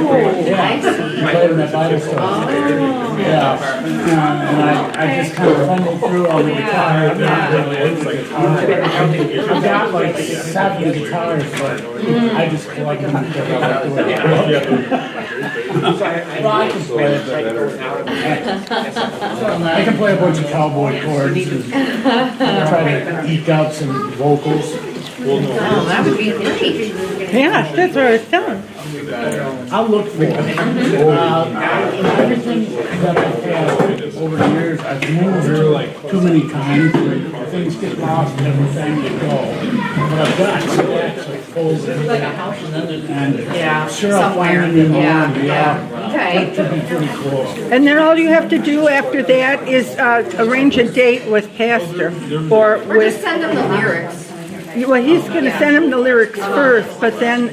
Yeah, played in that Bible story. Yeah, and I just kind of fumbled through all the guitar. I've got like 7 guitars, but I just collect them. Well, I can play it. I can play a bunch of cowboy chords and try to eke out some vocals. Oh, that would be great. Yeah, that's what I was telling. I'll look for it. Everything that I've had over the years, I've moved too many times. Things get lost and everything to go. But I've got stacks of full and sure I'll find them in Yeah. Okay. That should be pretty cool. And then all you have to do after that is arrange a date with Pastor or Or just with, send them the lyrics. well, he's going to send him the lyrics first, but then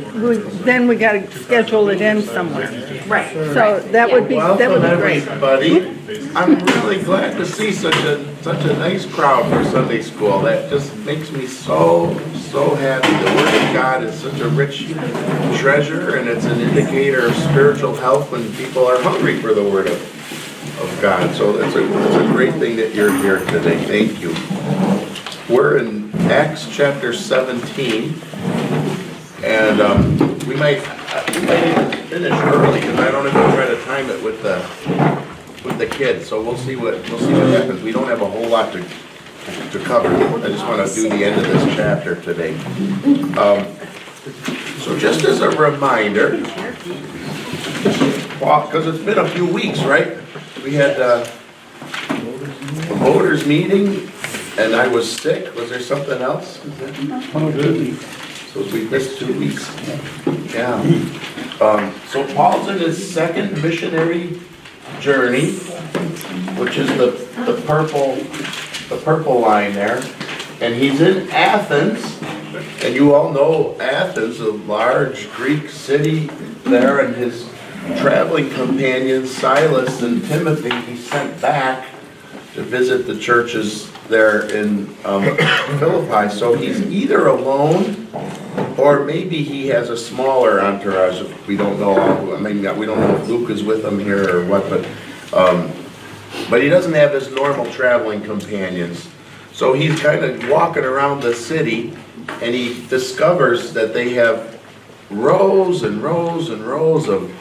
we got to schedule it in somewhere. Right. So that would be great. Everybody. I'm really glad to see such a nice crowd for Sunday school. That just makes me so happy. The Word of God is such a rich treasure, and it's an indicator of spiritual health when people are hungry for the Word of God. So it's a great thing that you're here today. Thank you. We're in Acts chapter 17, and we might even finish early because I don't even try to time it with the kids. So we'll see what happens. We don't have a whole lot to cover. I just want to do the end of this chapter today. So just as a reminder, because it's been a few weeks, right? We had a voters meeting. And I was sick. Was there something else? So we missed 2 weeks. Yeah. So Paul's in his second missionary journey, which is the purple line there, and he's in Athens. And you all know Athens, a large Greek city there, and his traveling companions Silas and Timothy he sent back to visit the churches there in Philippi. So he's either alone or maybe he has a smaller entourage. We don't know. I mean, we don't know if Luke is with him here or what, but he doesn't have his normal traveling companions. So he's kind of walking around the city and he discovers that they have rows and rows and rows of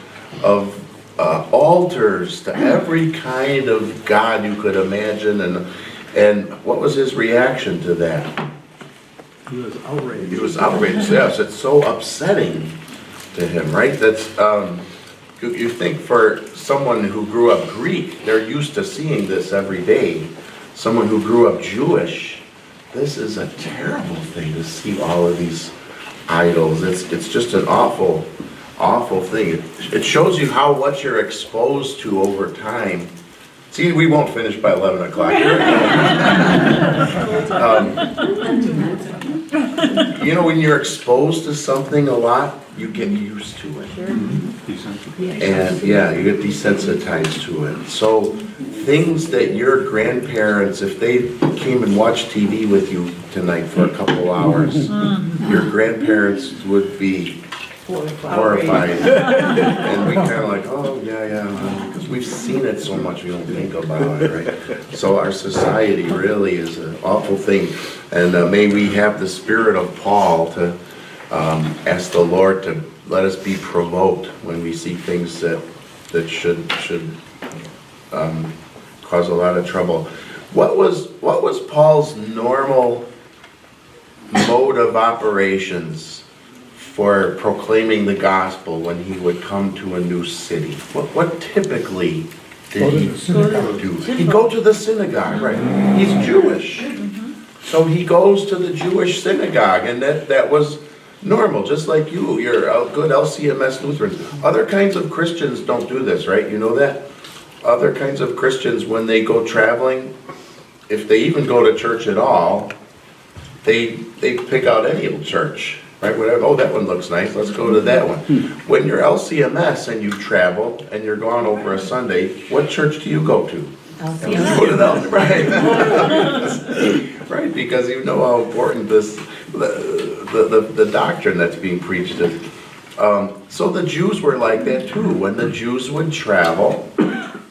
altars to every kind of god you could imagine, and what was his reaction to that? He was outraged. He was outraged. Yes, it's so upsetting to him, right? That's you think for someone who grew up Greek, they're used to seeing this every day. Someone who grew up Jewish, this is a terrible thing to see all of these idols. It's just an awful thing. It shows you how much you're exposed to over time. See, we won't finish by 11 o'clock. You know, when you're exposed to something a lot, you get used to it. And yeah, you get desensitized to it. So things that your grandparents, if they came and watched TV with you tonight for a couple hours, your grandparents would be horrified. And we kind of like, oh, yeah, because we've seen it so much, we don't think about it, right? So our society really is an awful thing. And may we have the spirit of Paul to ask the Lord to let us be provoked when we see things that should cause a lot of trouble. What was Paul's normal mode of operations for proclaiming the gospel when he would come to a new city? What typically did he do? He'd go to the synagogue, right? He's Jewish. So he goes to the Jewish synagogue, and that was normal, just like you. You're a good LCMS Lutherans. Other kinds of Christians don't do this, right? You know that? Other kinds of Christians, when they go traveling, if they even go to church at all, they pick out any old church. Right? Whatever. Oh, that one looks nice. Let's go to that one. When you're LCMS and you travel and you're gone over a Sunday, what church do you go to? LCMS. Go to the, right. Right, because you know how important the doctrine that's being preached is. So the Jews were like that too. When the Jews would travel,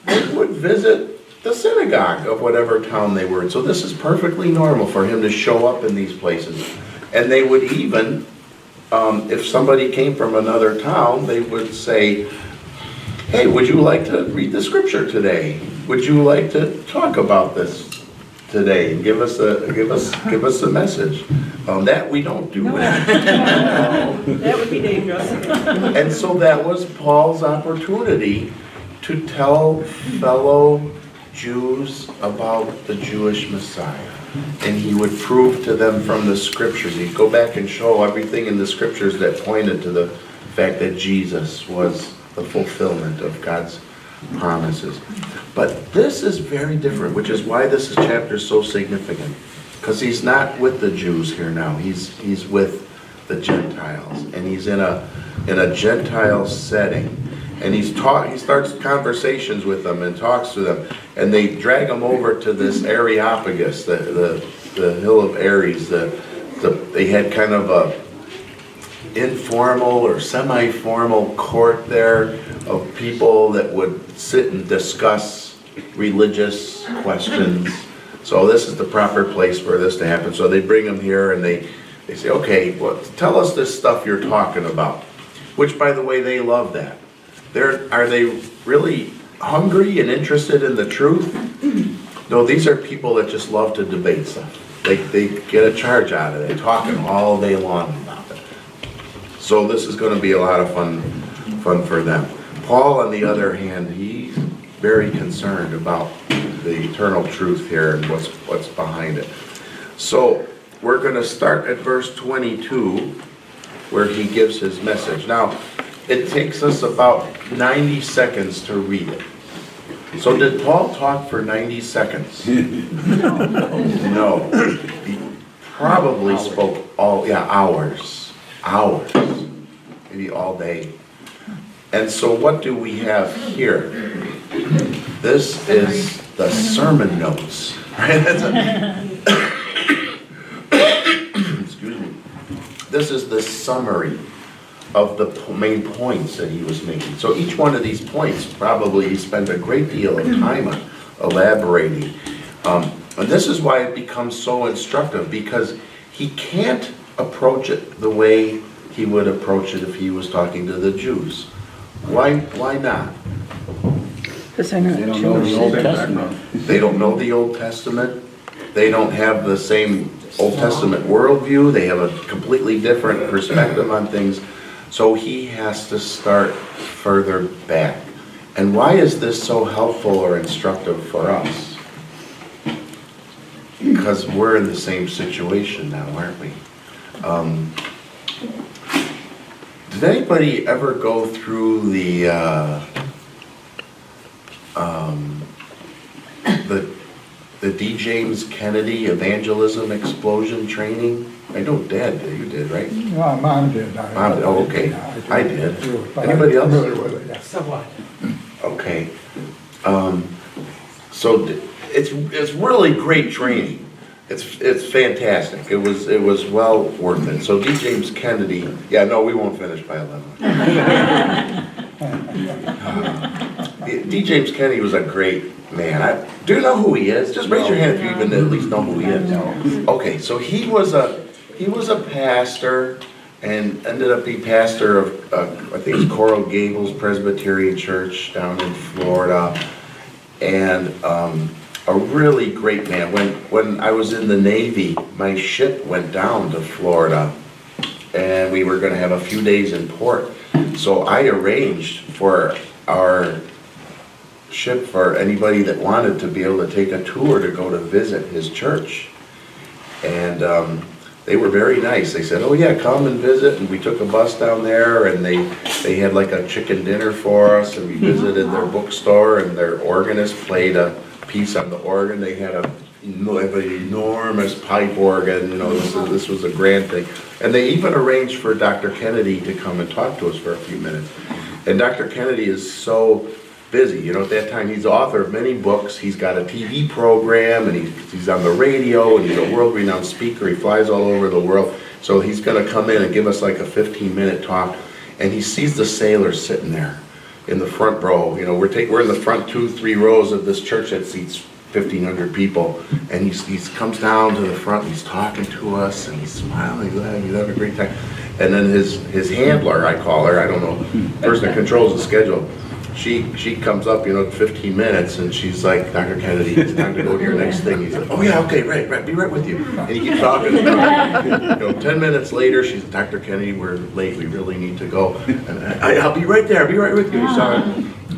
they would visit the synagogue of whatever town they were in. So this is perfectly normal for him to show up in these places. And they would even, if somebody came from another town, they would say, hey, would you like to read the scripture today? Would you like to talk about this today? Give us a message. That we don't do. That would be dangerous. And so that was Paul's opportunity to tell fellow Jews about the Jewish Messiah. And he would prove to them from the scriptures. He'd go back and show everything in the scriptures that pointed to the fact that Jesus was the fulfillment of God's promises. But this is very different, which is why this chapter is so significant. Because he's not with the Jews here now. He's with the Gentiles. And he's in a Gentile setting. And he starts conversations with them and talks to them. And they drag him over to this Areopagus, the hill of Ares. They had kind of a informal or semi-formal court there of people that would sit and discuss religious questions. So this is the proper place for this to happen. So they bring him here and they say, okay, well, tell us this stuff you're talking about. Which, by the way, they love that. Are they really hungry and interested in the truth? No, these are people that just love to debate stuff. They get a charge out of it, talking all day long about it. So this is going to be a lot of fun for them. Paul, on the other hand, he's very concerned about the eternal truth here and what's behind it. So we're going to start at verse 22, where he gives his message. Now, it takes us about 90 seconds to read it. So did Paul talk for 90 seconds? No. He probably spoke hours. Maybe all day. And so what do we have here? This is the sermon notes. Right? Excuse me. This is the summary of the main points that he was making. So each one of these points, probably he spent a great deal of time on elaborating. And this is why it becomes so instructive, because he can't approach it the way he would approach it if he was talking to the Jews. Why not? Because they're not They don't know the Old Jewish. Testament. They don't know the Old Testament. They don't have the same Old Testament worldview. They have a completely different perspective on things. So he has to start further back. And why is this so helpful or instructive for us? Because we're in the same situation now, aren't we? Did anybody ever go through the D. James Kennedy evangelism explosion training? I know Dad did. You did, right? Well, Mom did. Mom did. Oh, okay. I did. But Anybody I'm else? familiar with it, yeah. Somewhat. Okay. So it's really great training. It's fantastic. It was well worth it. So D. James Kennedy. Yeah, no, we won't finish by 11. D. James Kennedy was a great man. Do you know who he is? Just raise your hand if you even at least know who he is. Okay, so he was a pastor and ended up being pastor of I think it's Coral Gables Presbyterian Church down in Florida, and a really great man. When I was in the Navy, my ship went down to Florida, and we were going to have a few days in port. So I arranged for our ship for anybody that wanted to be able to take a tour to go to visit his church. And they were very nice. They said, oh yeah, come and visit. And we took a bus down there, and they had like a chicken dinner for us, and we visited their bookstore, and their organist played a piece on the organ. They had an enormous pipe organ. You know, this was a grand thing. And they even arranged for Dr. Kennedy to come and talk to us for a few minutes. And Dr. Kennedy is so busy. You know, at that time, he's the author of many books. He's got a TV program, and he's on the radio, and he's a world-renowned speaker. He flies all over the world. So he's going to come in and give us like a 15-minute talk. and he sees the sailors sitting there in the front row. You know, we're in the front 2-3 rows of this church that seats 1,500 people, and he comes down to the front, and he's talking to us, and he's smiling, he's having a great time. And then his handler, I call her, I don't know, person that controls the schedule, she comes up, 15 minutes, and she's like, Dr. Kennedy, it's time to go to your next thing. He's like, oh yeah, okay, right, be right with you. And he keeps talking. 10 minutes later, she's, Dr. Kennedy, we're late, we really need to go. And I'll be right there, I'll be right with you.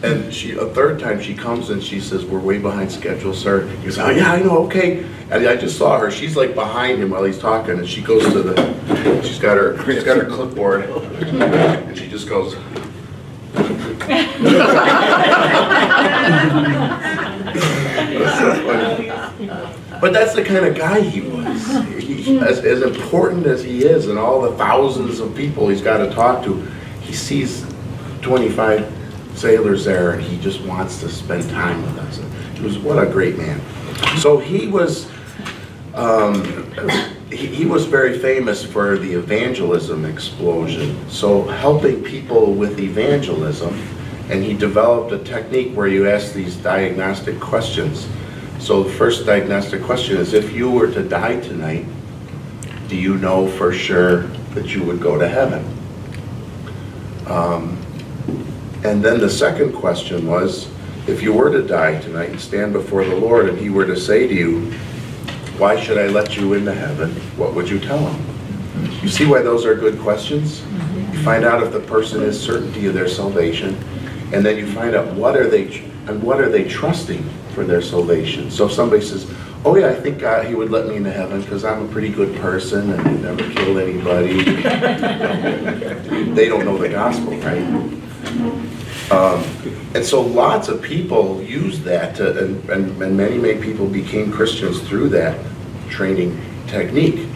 And a third time she comes and she says, we're way behind schedule, sir. He goes, oh yeah, I know, okay. And I just saw her, she's like behind him while he's talking, and she goes to she's got her clipboard, and she just goes, but that's the kind of guy he was. As important as he is, and all the thousands of people he's got to talk to, he sees 25 sailors there, and he just wants to spend time with us. What a great man. So he was very famous for the evangelism explosion. So helping people with evangelism, and he developed a technique where you ask these diagnostic questions. So the first diagnostic question is, if you were to die tonight, do you know for sure that you would go to heaven? And then the second question was, if you were to die tonight and stand before the Lord, and he were to say to you, why should I let you into heaven? What would you tell him? You see why those are good questions? You find out if the person has certainty of their salvation, and then you find out what are they trusting for their salvation. So if somebody says, oh yeah, I think God, he would let me into heaven because I'm a pretty good person and I never killed anybody. They don't know the gospel, right? And so lots of people use that, and many people became Christians through that training technique.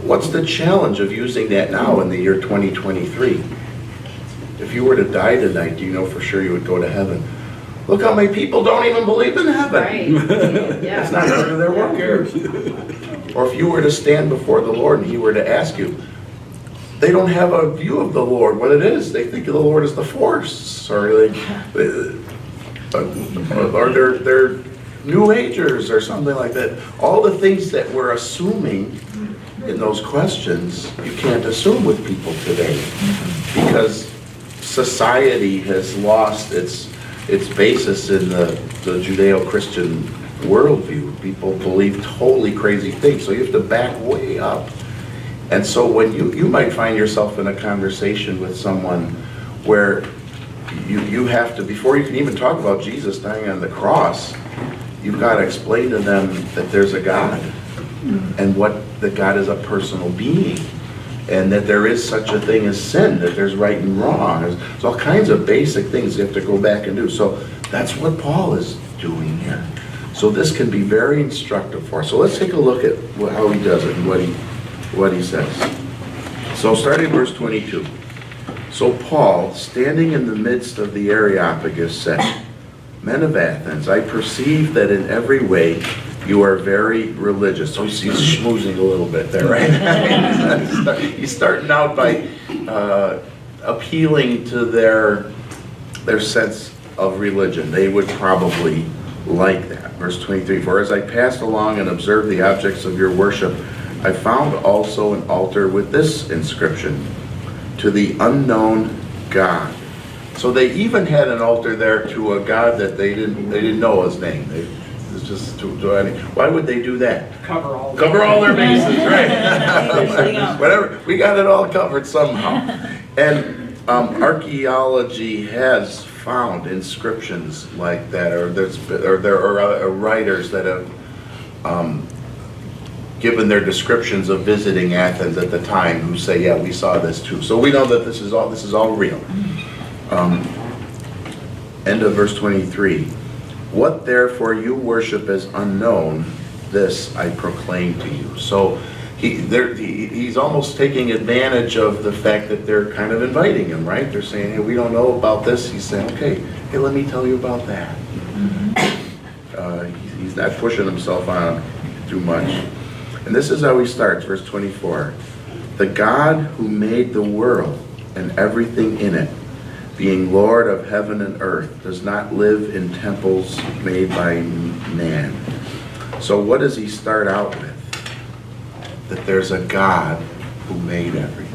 What's the challenge of using that now in the year 2023? If you were to die tonight, do you know for sure you would go to heaven? Look how many people don't even believe in heaven. Right. Yeah. It's not part of their work here. Or if you were to stand before the Lord and he were to ask you, they don't have a view of the Lord, what it is. They think of the Lord as the force, or they're New Agers or something like that. All the things that we're assuming in those questions, you can't assume with people today, because society has lost its basis in the Judeo-Christian worldview. People believe totally crazy things, so you have to back way up. And so when you might find yourself in a conversation with someone where you have to, before you can even talk about Jesus dying on the cross, you've got to explain to them that there's a God, and that God is a personal being, and that there is such a thing as sin, that there's right and wrong. There's all kinds of basic things you have to go back and do. So that's what Paul is doing here. So this can be very instructive for us. So let's take a look at how he does it and what he says. So starting verse 22. So Paul, standing in the midst of the Areopagus, said, Men of Athens, I perceive that in every way you are very religious. So he's schmoozing a little bit there, right? He's starting out by appealing to their sense of religion. They would probably like that. Verse 23, For as I passed along and observed the objects of your worship, I found also an altar with this inscription, To the unknown God. So they even had an altar there to a God that they didn't know his name. It's just why would they do that? Cover all their bases, right? Whatever, we got it all covered somehow. And archaeology has found inscriptions like that, or there are writers that have given their descriptions of visiting Athens at the time who say, yeah, we saw this too. So we know that this is all real. End of verse 23. What therefore you worship as unknown, this I proclaim to you. So he's almost taking advantage of the fact that they're kind of inviting him, right? They're saying, hey, we don't know about this. He's saying, okay, hey, let me tell you about that. He's not pushing himself on too much. And this is how he starts, verse 24. The God who made the world and everything in it, being Lord of heaven and earth, does not live in temples made by man. So what does he start out with? That there's a God who made everything.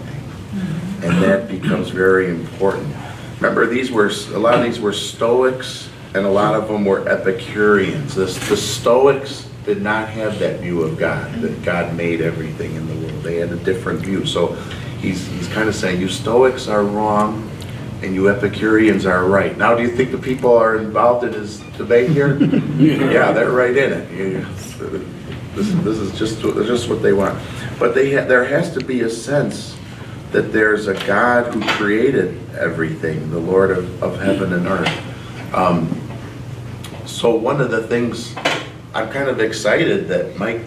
And that becomes very important. Remember, a lot of these were Stoics, and a lot of them were Epicureans. The Stoics did not have that view of God, that God made everything in the world. They had a different view. So he's kind of saying, you Stoics are wrong, and you Epicureans are right. Now, do you think the people are involved in his debate here? Yeah, they're right in it. This is just what they want. But there has to be a sense that there's a God who created everything, the Lord of heaven and earth. So one of the things, I'm kind of excited that Mike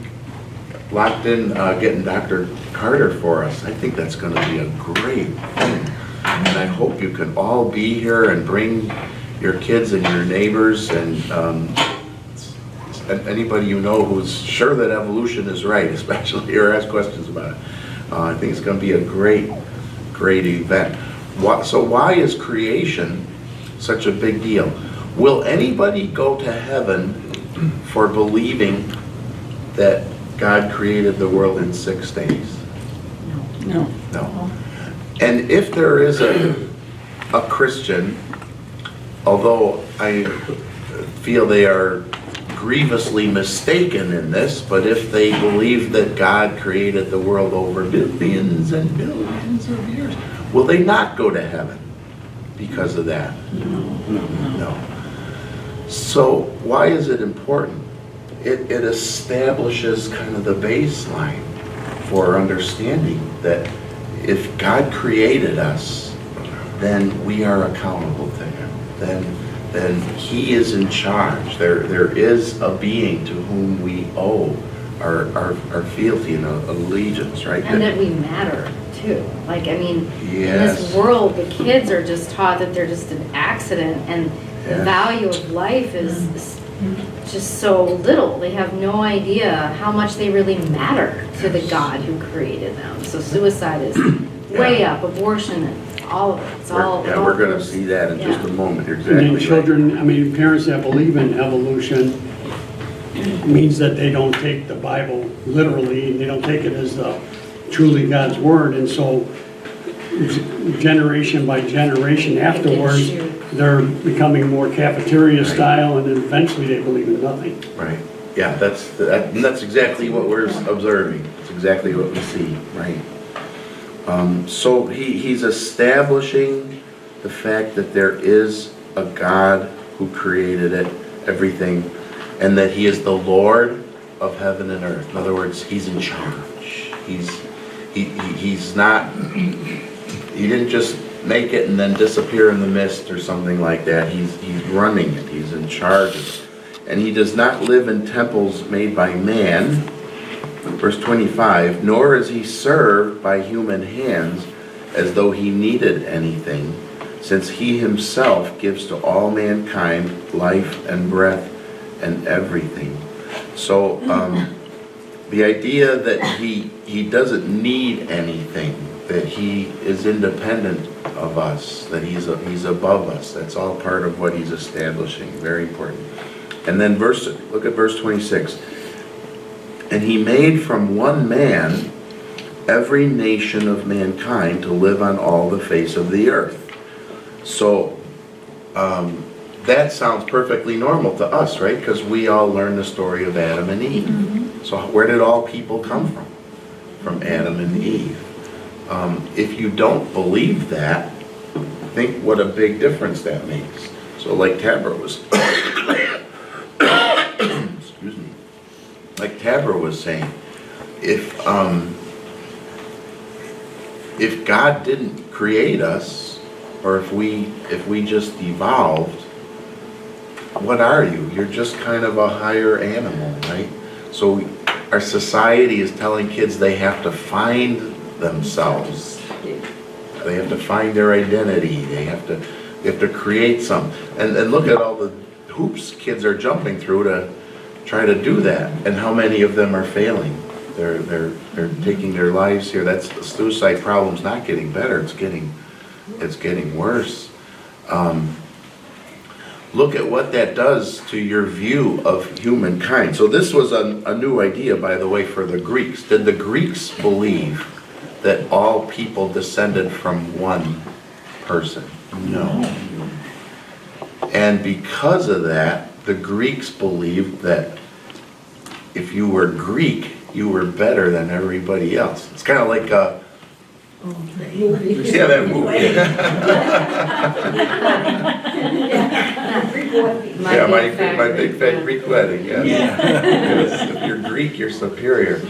locked in getting Dr. Carter for us. I think that's going to be a great thing. And I hope you can all be here and bring your kids and your neighbors and anybody you know who's sure that evolution is right, especially, or ask questions about it. I think it's going to be a great event. So why is creation such a big deal? Will anybody go to heaven for believing that God created the world in 6 days? No. No. And if there is a Christian, although I feel they are grievously mistaken in this, but if they believe that God created the world over billions and billions of years, will they not go to heaven because of that? No. So why is it important? It establishes kind of the baseline for understanding that if God created us, then we are accountable to Him. Then He is in charge. There is a being to whom we owe our fealty and allegiance, right? And that we matter too. Like, I mean, Yes. in this world, the kids are just taught that they're just an accident, and the Yes. value of life is just so little. They have no idea how much they really matter to the God who created them. So suicide is way up, abortion, all of it. It's all. Yeah, we're going to see that in just a moment. You're And exactly then right. children, parents that believe in evolution means that they don't take the Bible literally, and they don't take it as truly God's word, and so generation by generation afterwards, they're becoming more cafeteria style, and then eventually they believe in nothing. Right. Yeah, that's exactly what we're observing. It's exactly what we see, right? So he's establishing the fact that there is a God who created everything, and that He is the Lord of heaven and earth. In other words, He's in charge. He's not. He didn't just make it and then disappear in the mist or something like that. He's running it. He's in charge of it. And He does not live in temples made by man. Verse 25, nor is He served by human hands as though He needed anything, since He Himself gives to all mankind life and breath and everything. So the idea that he doesn't need anything, that He is independent of us, that He's above us, that's all part of what He's establishing. Very important. And then look at verse 26. And He made from one man every nation of mankind to live on all the face of the earth. So that sounds perfectly normal to us, right? Because we all learn the story of Adam and Eve. Mm-hmm. So where did all people come from? From Adam and Eve. If you don't believe that, think what a big difference that makes. So like Tabra was excuse me. Like Tabra was saying, if God didn't create us, or if we just evolved, what are you? You're just kind of a higher animal, right? So our society is telling kids they have to find themselves. They have to find their identity. They have to create some. And look at all the hoops kids are jumping through to try to do that. And how many of them are failing? They're taking their lives here. The suicide problem's not getting better. It's getting it's getting worse. Look at what that does to your view of humankind. So this was a new idea, by the way, for the Greeks. Did the Greeks believe that all people descended from one person? No. And because of that, the Greeks believed that if you were Greek, you were better than everybody else. It's kind of like yeah, that movie. Yeah, my big fat Greek wedding. Yeah. Yes, if you're Greek, you're superior.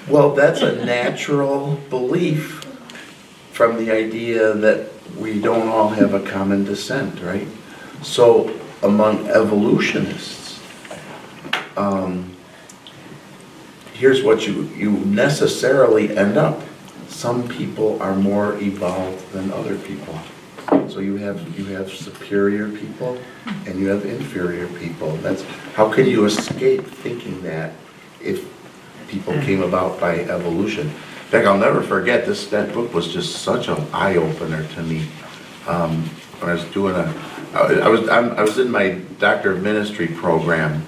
Well, that's a natural belief from the idea that we don't all have a common descent, right? So among evolutionists, here's what you necessarily end up. Some people are more evolved than other people. So you have superior people and you have inferior people. That's how can you escape thinking that if people came about by evolution? In fact, I'll never forget that book was just such an eye opener to me. When I was doing I was in my Doctor of Ministry program,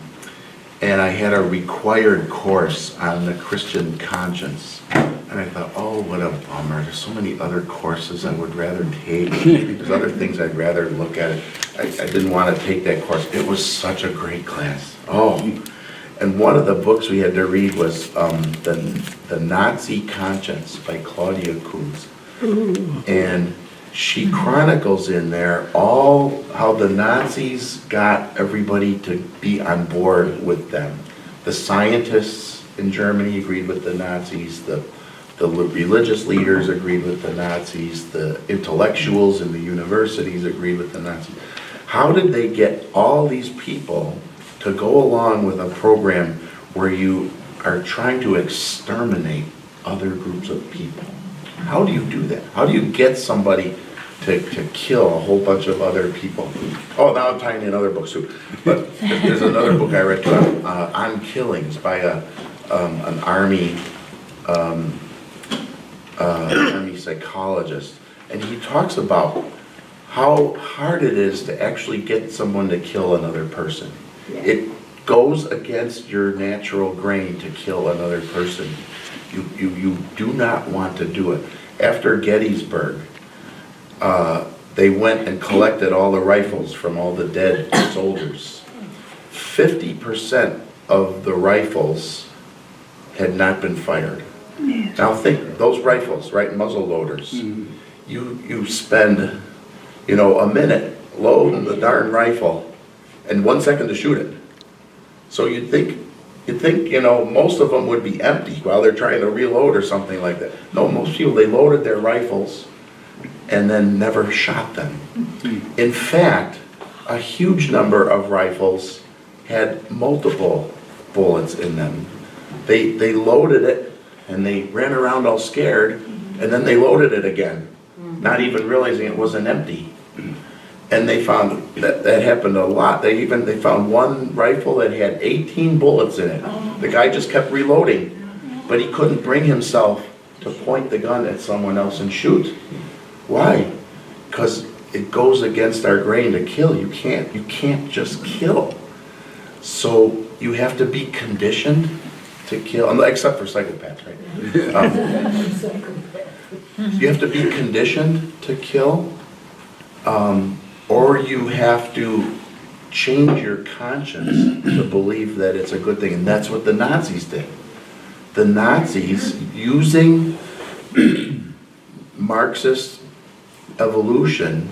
and I had a required course on the Christian conscience. And I thought, oh, what a bummer. There's so many other courses I would rather take. There's other things I'd rather look at. I didn't want to take that course. It was such a great class. Oh, and one of the books we had to read was the Nazi Conscience by Claudia Kunz. And she chronicles in there all how the Nazis got everybody to be on board with them. The scientists in Germany agreed with the Nazis, the religious leaders agreed with the Nazis, the intellectuals in the universities agreed with the Nazis. How did they get all these people to go along with a program where you are trying to exterminate other groups of people? How do you do that? How do you get somebody to kill a whole bunch of other people? Oh, now I'm tying in other books too. But there's another book I read too, on killings by an army psychologist, and he talks about how hard it is to actually get someone to kill another person. It goes against your natural grain to kill another person. You do not want to do it. After Gettysburg, they went and collected all the rifles from all the dead soldiers. 50% of the rifles had not been fired. Now think, those rifles, right, muzzle loaders, you spend, a minute loading the darn rifle and 1 second to shoot it. So you'd think, most of them would be empty while they're trying to reload or something like that. No, most people, they loaded their rifles and then never shot them. In fact, a huge number of rifles had multiple bullets in them. They loaded it and they ran around all scared, and then they loaded it again, not even realizing it wasn't empty. And they found that happened a lot. They found one rifle that had 18 bullets in it. The guy just kept reloading, but he couldn't bring himself to point the gun at someone else and shoot. Why? Because it goes against our grain to kill. You can't just kill. So you have to be conditioned to kill, except for psychopaths, right? You have to be conditioned to kill, or you have to change your conscience to believe that it's a good thing, and that's what the Nazis did. The Nazis, using Marxist evolution,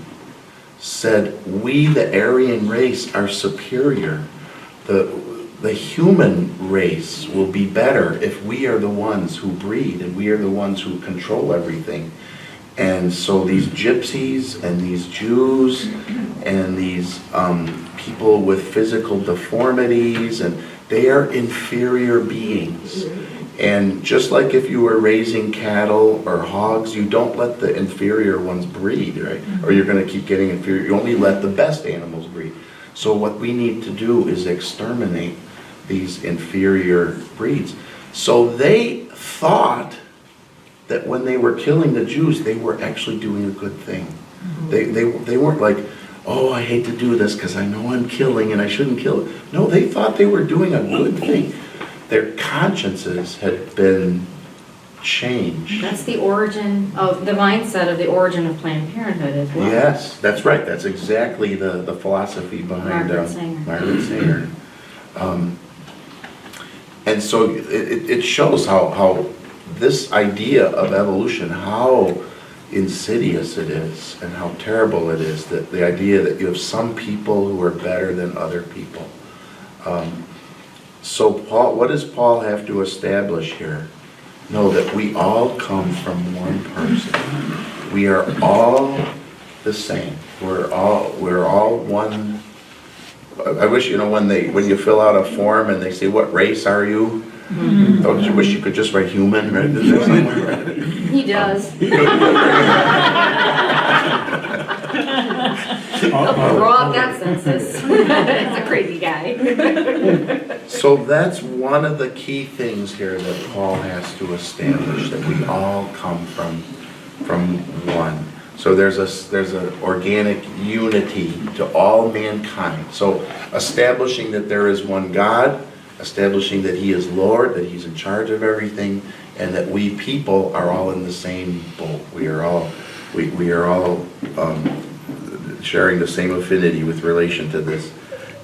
said, we, the Aryan race, are superior. The human race will be better if we are the ones who breed and we are the ones who control everything. And so these gypsies and these Jews and these people with physical deformities, and they are inferior beings. And just like if you were raising cattle or hogs, you don't let the inferior ones breed, right? Or you're going to keep getting inferior. You only let the best animals breed. So what we need to do is exterminate these inferior breeds. So they thought that when they were killing the Jews, they were actually doing a good thing. They weren't like, oh, I hate to do this because I know I'm killing and I shouldn't kill it. No, they thought they were doing a good thing. Their consciences had been changed. That's the origin of, the mindset of the origin of Planned Parenthood as well. Yes, that's right. That's exactly the philosophy behind Margaret Sanger. Margaret Sanger. And so it shows how this idea of evolution, how insidious it is and how terrible it is, that the idea that you have some people who are better than other people. So Paul, what does Paul have to establish here? Know that we all come from one person. We are all the same. We're all one. I wish, when you fill out a form and they say, what race are you? Don't you wish you could just write human, right? He does. Throw out that census. It's a crazy guy. So that's one of the key things here that Paul has to establish, that we all come from one. So there's an organic unity to all mankind. So establishing that there is one God, establishing that He is Lord, that He's in charge of everything, and that we people are all in the same boat. We are all sharing the same affinity with relation to this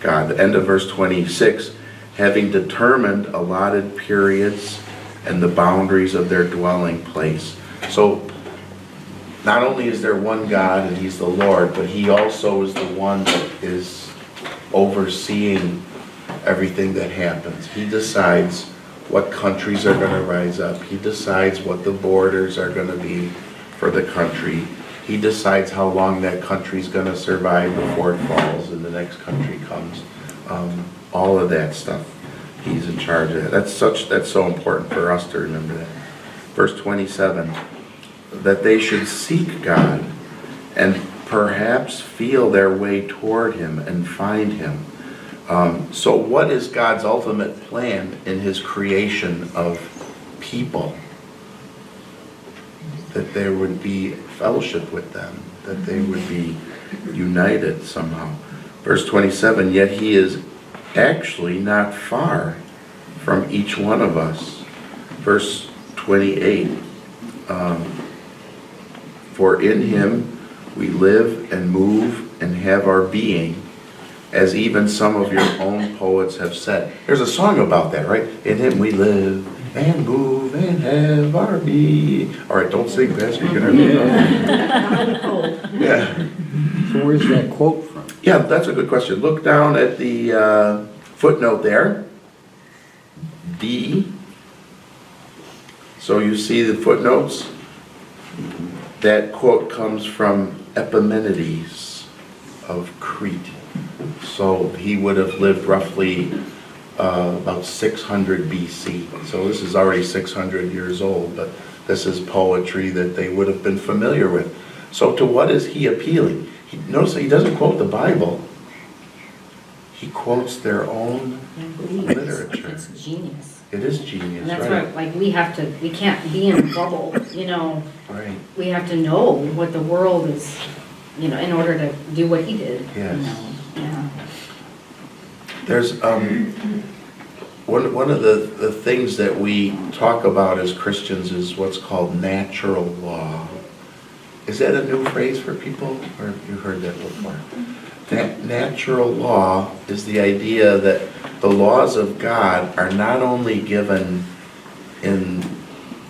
God. The end of verse 26, having determined allotted periods and the boundaries of their dwelling place. So not only is there one God and He's the Lord, but He also is the one that is overseeing everything that happens. He decides what countries are going to rise up. He decides what the borders are going to be for the country. He decides how long that country is going to survive before it falls and the next country comes. All of that stuff, He's in charge of that. That's so important for us to remember that. Verse 27, that they should seek God and perhaps feel their way toward Him and find Him. So what is God's ultimate plan in His creation of people? That there would be fellowship with them, that they would be united somehow. Verse 27, yet He is actually not far from each one of us. Verse 28, for in Him we live and move and have our being, as even some of your own poets have said. There's a song about that, right? In Him we live and move and have our being. All right, don't sing, Pastor. You're gonna. Yeah. So where's that quote from? Yeah, that's a good question. Look down at the footnote there. D. So you see the footnotes? That quote comes from Epimenides of Crete. So he would have lived roughly about 600 BC. So this is already 600 years old, but this is poetry that they would have been familiar with. So to what is he appealing? Notice he doesn't quote the Bible. He quotes their own literature. It's genius. It is genius, And that's right? why, we can't be in a bubble, Right. We have to know what the world is, in order to do what he did. Yes. Yeah. There's one of the things that we talk about as Christians is what's called natural law. Is that a new phrase for people, or have you heard that before? Natural law is the idea that the laws of God are not only given in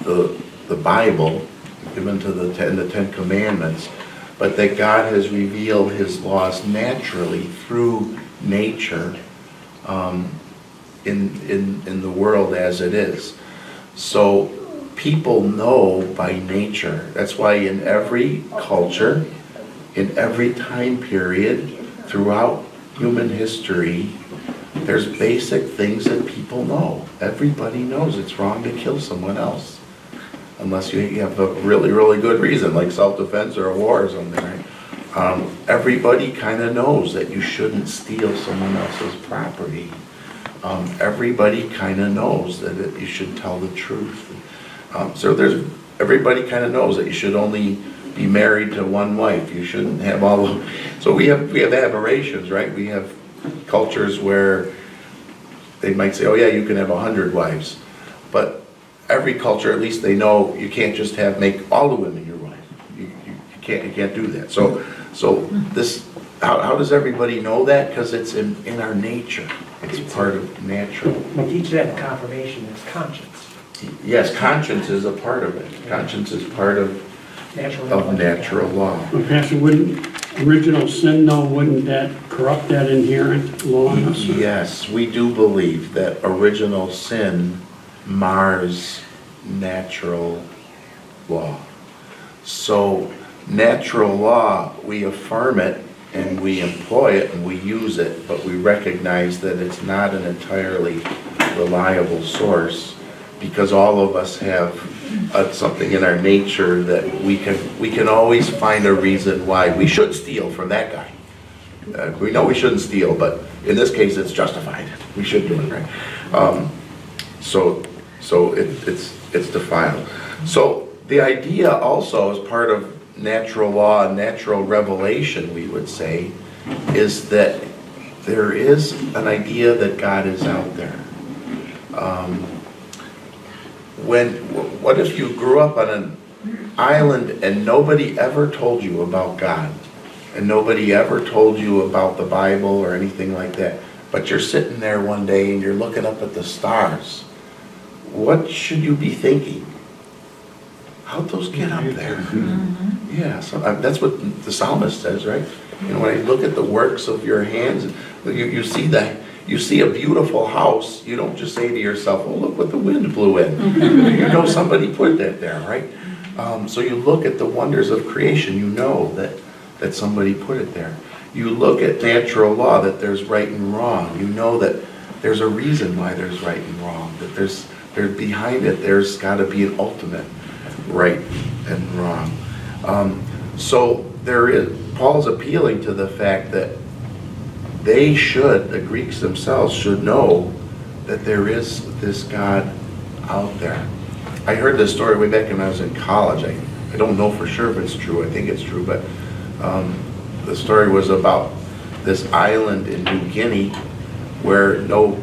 the Bible, given to the Ten Commandments, but that God has revealed His laws naturally through nature in the world as it is. So people know by nature. That's why in every culture, in every time period, throughout human history, there's basic things that people know. Everybody knows it's wrong to kill someone else. Unless you have a really, really good reason, like self-defense or a war or something, right? Everybody kind of knows that you shouldn't steal someone else's property. Everybody kind of knows that you should tell the truth. So there's everybody kind of knows that you should only be married to one wife. You shouldn't have all of, so we have aberrations, right? We have cultures where they might say, oh yeah, you can have 100 wives. But every culture, at least they know you can't just make all the women your wife. You can't do that. So this, how does everybody know that? Because it's in our nature. It's part of natural. We teach that in confirmation as conscience. Yes, conscience is a part of it. Conscience is part of natural law. Well, Pastor, wouldn't original sin, though, wouldn't that corrupt that inherent law in us? Yes, we do believe that original sin mars natural law. So natural law, we affirm it and we employ it and we use it, but we recognize that it's not an entirely reliable source, because all of us have something in our nature that we can always find a reason why we should steal from that guy. We know we shouldn't steal, but in this case it's justified. We should do it, right? So it's defiled. So the idea also, as part of natural law and natural revelation, we would say, is that there is an idea that God is out there. What if you grew up on an island and nobody ever told you about God, and nobody ever told you about the Bible or anything like that, but you're sitting there one day and you're looking up at the stars? What should you be thinking? How'd those get up there? Yeah, so that's what the psalmist says, right? You know, when I look at the works of your hands, you see that. You see a beautiful house, you don't just say to yourself, oh, look what the wind blew in. You know somebody put that there, right? So you look at the wonders of creation, you know that somebody put it there. You look at natural law, that there's right and wrong. You know that there's a reason why there's right and wrong, that there's behind it, there's got to be an ultimate right and wrong. So Paul's appealing to the fact that the Greeks themselves should know that there is this God out there. I heard this story way back when I was in college. I don't know for sure if it's true. I think it's true, but the story was about this island in New Guinea where no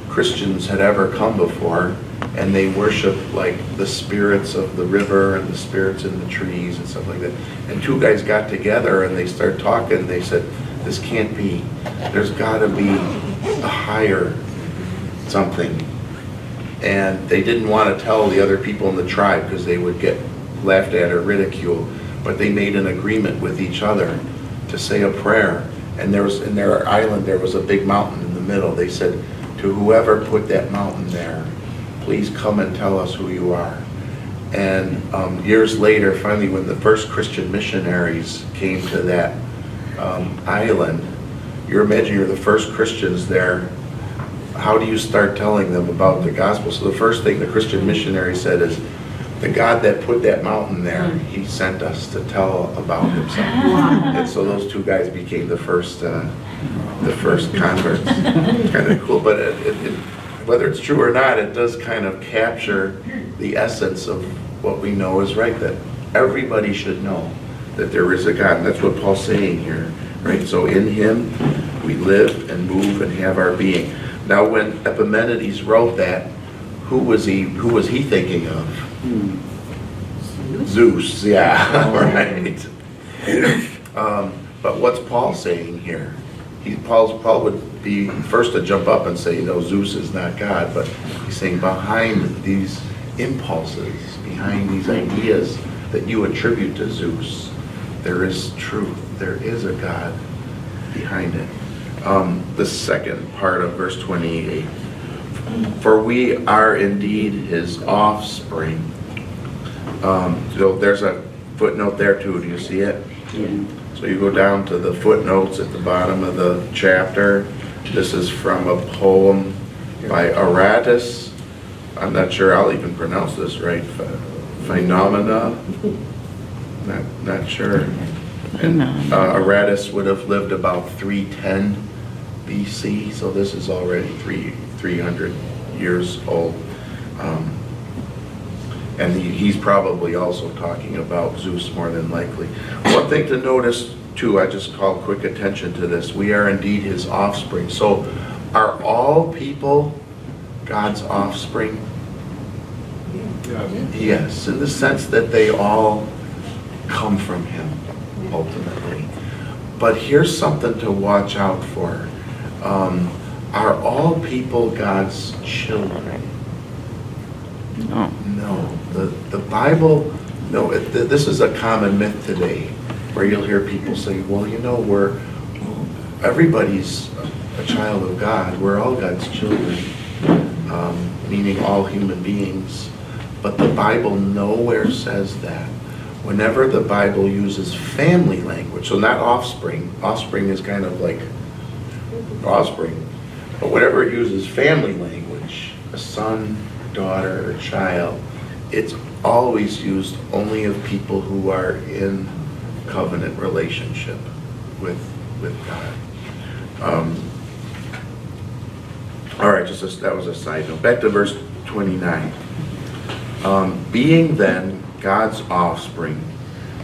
Christians had ever come before, and they worship like the spirits of the river and the spirits in the trees and stuff like that. And two guys got together and they started talking. They said, this can't be. There's got to be a higher something. And they didn't want to tell the other people in the tribe because they would get laughed at or ridiculed. But they made an agreement with each other to say a prayer. And in their island, there was a big mountain in the middle. They said, to whoever put that mountain there, please come and tell us who you are. And years later, finally, when the first Christian missionaries came to that island, you imagine you're the first Christians there. How do you start telling them about the gospel? So the first thing the Christian missionary said is, the God that put that mountain there, he sent us to tell about himself. And so those two guys became the first converts. Kind of cool, but whether it's true or not, it does kind of capture the essence of what we know is right, that everybody should know that there is a God. And that's what Paul's saying here, right? So in him we live and move and have our being. Now when Epimenides wrote that, who was he thinking of? Zeus, yeah, right. But what's Paul saying here? Paul would be first to jump up and say, you know, Zeus is not God, but he's saying behind these impulses, behind these ideas that you attribute to Zeus, there is truth. There is a God behind it. The second part of verse 28, for we are indeed his offspring. So there's a footnote there too. Do you see it? Yeah. So you go down to the footnotes at the bottom of the chapter. This is from a poem by Aratus. I'm not sure I'll even pronounce this right. Phenomena. Not sure. And Aratus would have lived about 310 BC, so this is already 300 years old. And he's probably also talking about Zeus more than likely. One thing to notice too, I just call quick attention to this. We are indeed his offspring. So are all people God's offspring? Yes, in the sense that they all come from him, ultimately. But here's something to watch out for. Are all people God's children? No. No. The Bible, no, this is a common myth today, where you'll hear people say, well, you know, everybody's a child of God. We're all God's children, meaning all human beings. But the Bible nowhere says that. Whenever the Bible uses family language, so not offspring is kind of like offspring, but whenever it uses family language, a son, daughter, or child, it's always used only of people who are in covenant relationship with God. All right, that was a side note. Back to verse 29. Being then God's offspring,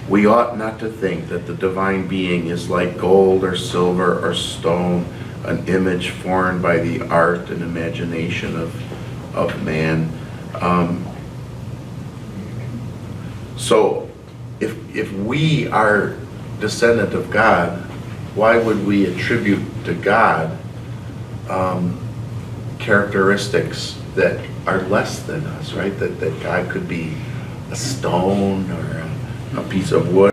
we ought not to think that the divine being is like gold or silver or stone, an image formed by the art and imagination of man. So if we are descendant of God, why would we attribute to God characteristics that are less than us, right? That God could be a stone or a piece of wood.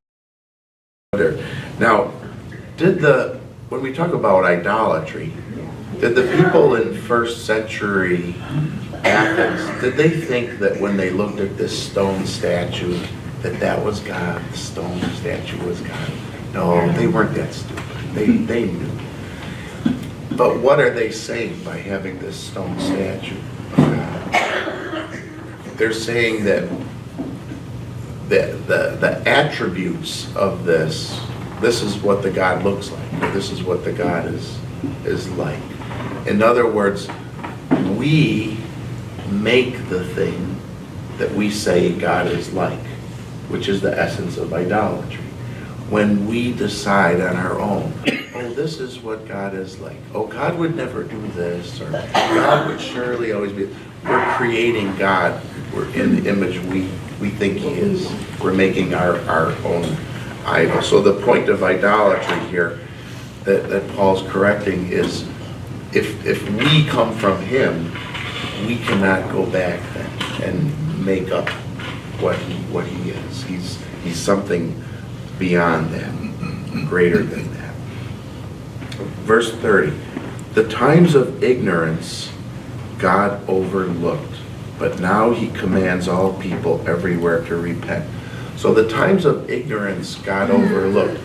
Now, when we talk about idolatry, did the people in first century Athens, did they think that when they looked at this stone statue, that was God, the stone statue was God? No, they weren't that stupid. They knew. But what are they saying by having this stone statue of God? They're saying that the attributes of this is what the God looks like, or this is what the God is like. In other words, we make the thing that we say God is like, which is the essence of idolatry. When we decide on our own, oh, this is what God is like. Oh, God would never do this, or God would surely always be. We're creating God. We're in the image we think he is. We're making our own idol. So the point of idolatry here that Paul's correcting is if we come from him, we cannot go back then and make up what he is. He's something beyond that, greater than that. Verse 30, the times of ignorance God overlooked, but now he commands all people everywhere to repent. So the times of ignorance God overlooked.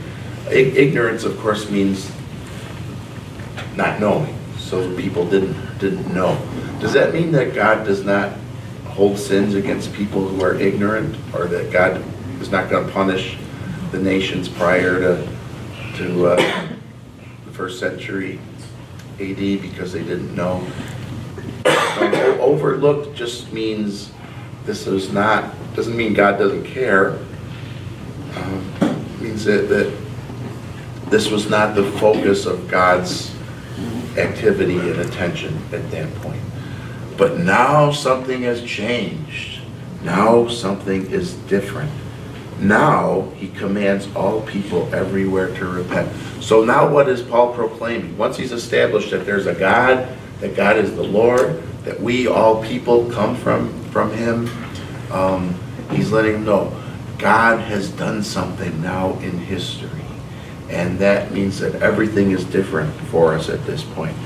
Ignorance, of course, means not knowing. So people didn't know. Does that mean that God does not hold sins against people who are ignorant, or that God is not going to punish the nations prior to the first century AD because they didn't know? Overlooked just means doesn't mean God doesn't care. It means that this was not the focus of God's activity and attention at that point. But now something has changed. Now something is different. Now he commands all people everywhere to repent. So now what is Paul proclaiming? Once he's established that there's a God, that God is the Lord, that we all people come from him, he's letting them know God has done something now in history. And that means that everything is different for us at this point.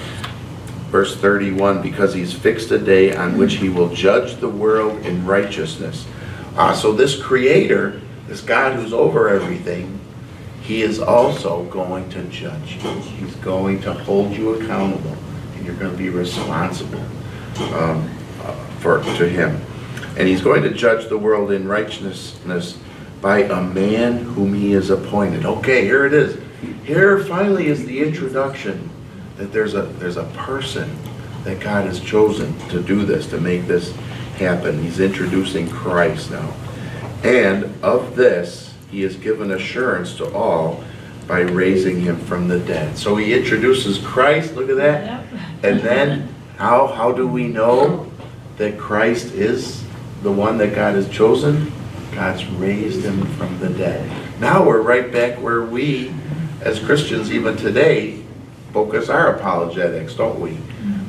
Verse 31, because he's fixed a day on which he will judge the world in righteousness. So this creator, this God who's over everything, he is also going to judge you. He's going to hold you accountable, and you're going to be responsible to him. And he's going to judge the world in righteousness by a man whom he has appointed. Okay, here it is. Here finally is the introduction that there's a person that God has chosen to do this, to make this happen. He's introducing Christ now. And of this, he has given assurance to all by raising him from the dead. So he introduces Christ, look at that. And then how do we know that Christ is the one that God has chosen? God's raised him from the dead. Now we're right back where we, as Christians even today, focus our apologetics, don't we?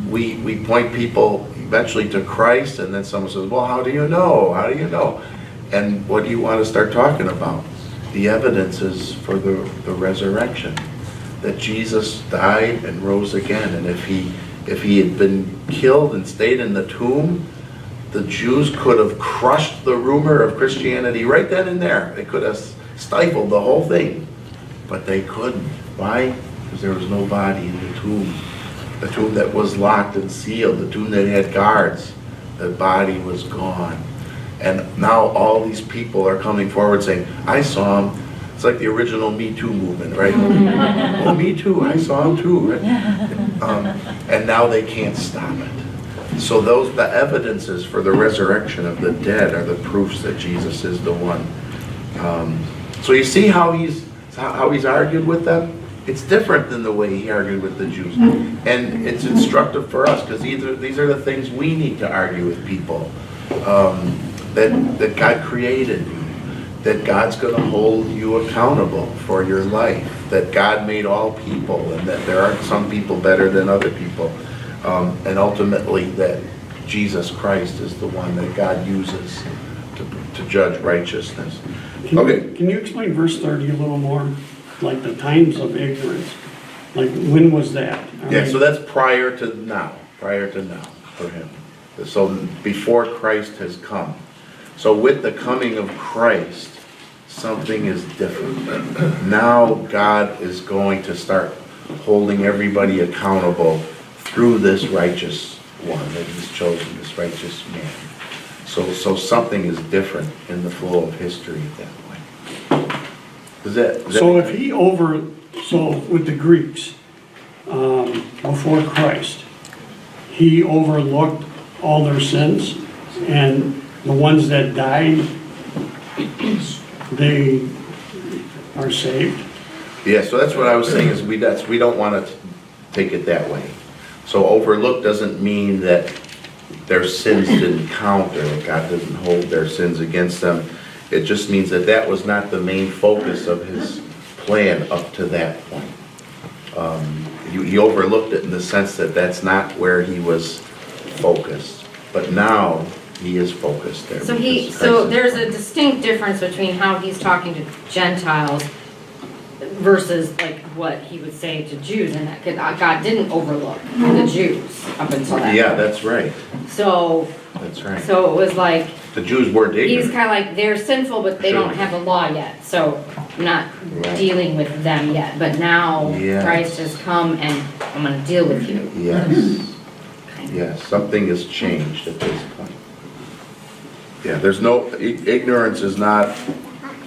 We point people eventually to Christ, and then someone says, well, how do you know? How do you know? And what do you want to start talking about? The evidences for the resurrection, that Jesus died and rose again. And if he had been killed and stayed in the tomb, the Jews could have crushed the rumor of Christianity right then and there. They could have stifled the whole thing, but they couldn't. Why? Because there was no body in the tomb that was locked and sealed, the tomb that had guards. The body was gone. And now all these people are coming forward saying, I saw him. It's like the original Me Too movement, right? Oh, me too, I saw him too, right? And now they can't stop it. So the evidences for the resurrection of the dead are the proofs that Jesus is the one. So you see how he's argued with them? It's different than the way he argued with the Jews. And it's instructive for us, because these are the things we need to argue with people. That God created you, that God's going to hold you accountable for your life, that God made all people, and that there aren't some people better than other people, and ultimately that Jesus Christ is the one that God uses to judge righteousness. Can you explain verse 30 a little more? Like the times of ignorance. Like, when was that? So that's prior to now for him. So before Christ has come. So with the coming of Christ, something is different. Now God is going to start holding everybody accountable through this righteous one that he's chosen, this righteous man. So something is different in the flow of history at that point. So with the Greeks, before Christ, he overlooked all their sins, and the ones that died, they are saved? Yeah, so that's what I was saying, is we don't want to take it that way. So overlook doesn't mean that their sins didn't count, or that God didn't hold their sins against them. It just means that was not the main focus of his plan up to that point. He overlooked it in the sense that that's not where he was focused. But now he is focused there. So there's a distinct difference between how he's talking to Gentiles versus like what he would say to Jews, and that God didn't overlook the Jews up until that Yeah, point. that's right. So That's right. So it was like, The Jews weren't ignorant. he's kind of like, they're sinful, but they Sure. don't have the law yet, so I'm not Right. dealing with them yet. But now Yes. Christ has come and I'm gonna deal with you. Yes. Yes, something has changed at this point. Yeah, there's no, ignorance is not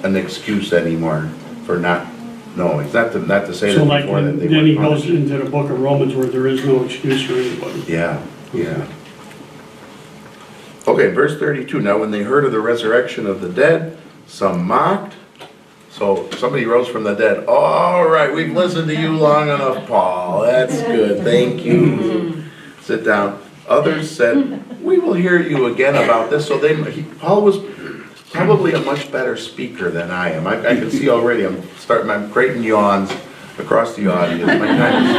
an excuse anymore for not knowing. It's not to say So that like, before that they then he weren't goes punished. into the book of Romans where there is no excuse for anybody. Yeah, yeah. Okay, verse 32. Now when they heard of the resurrection of the dead, some mocked. So somebody rose from the dead. All right, we've listened to you long enough, Paul. That's good. Thank you. Sit down. Others said, we will hear you again about this. So Paul was probably a much better speaker than I am. I can see already, I'm creating yawns across the audience. My time is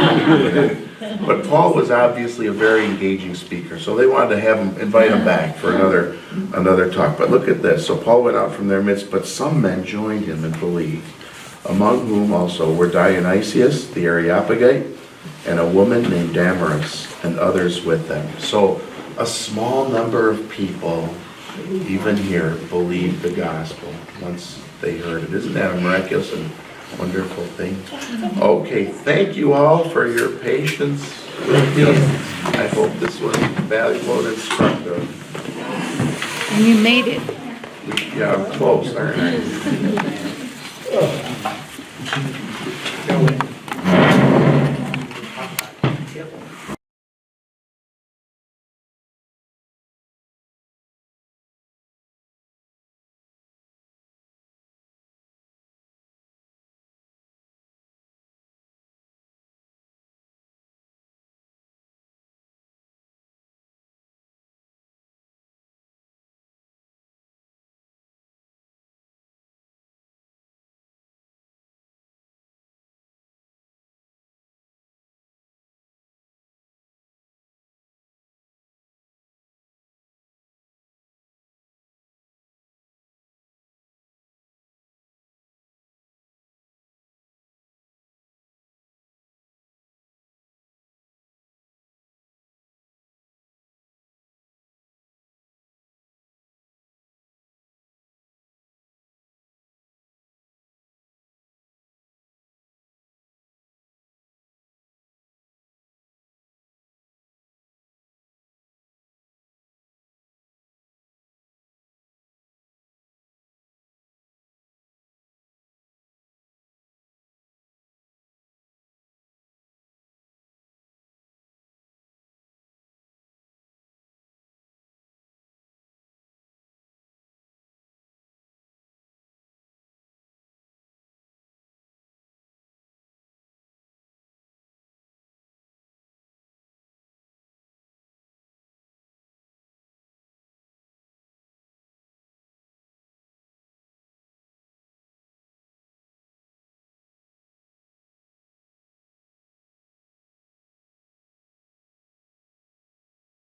coming. But Paul was obviously a very engaging speaker, so they wanted to invite him back for another talk. But look at this. So Paul went out from their midst, but some men joined him and believed, among whom also were Dionysius the Areopagite, and a woman named Damaris, and others with them. So a small number of people, even here, believed the gospel once they heard it. Isn't that a miraculous and wonderful thing? Okay, thank you all for your patience with me. I hope this was valuable and instructive. And you made it. Yeah, I'm close, aren't I?